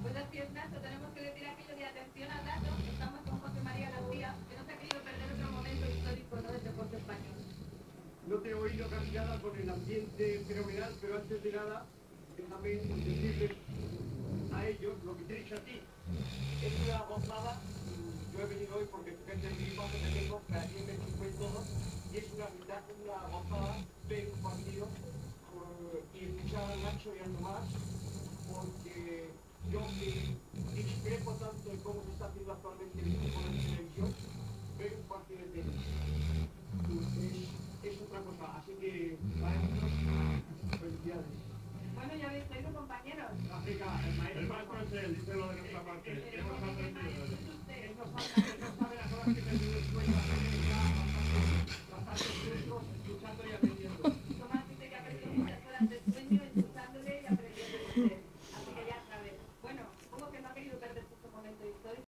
Buenas fiestas, tenemos que decir aquello de atención al dato. Estamos con José María García, que no se ha querido perder otro momento histórico, ¿no?, del deporte español. No te he oído casi nada con el ambiente fenomenal, pero antes de nada, déjame decirles a ellos lo que te he dicho a ti. Es una gozada. Yo he venido hoy porque fíjate el equipaje que tengo, que aquí me equipo y todo, y es una gozada ver un partido y escuchar a Nacho y a Tomás, porque yo que discrepo tanto de cómo se está haciendo actualmente el fútbol en televisión, ver un partido de tenis es otra cosa, así que para nosotros, felicidades. Bueno, ya habéis traído compañeros. África, el maestro es él, dice lo de nuestra parte. Hemos aprendido. Es usted.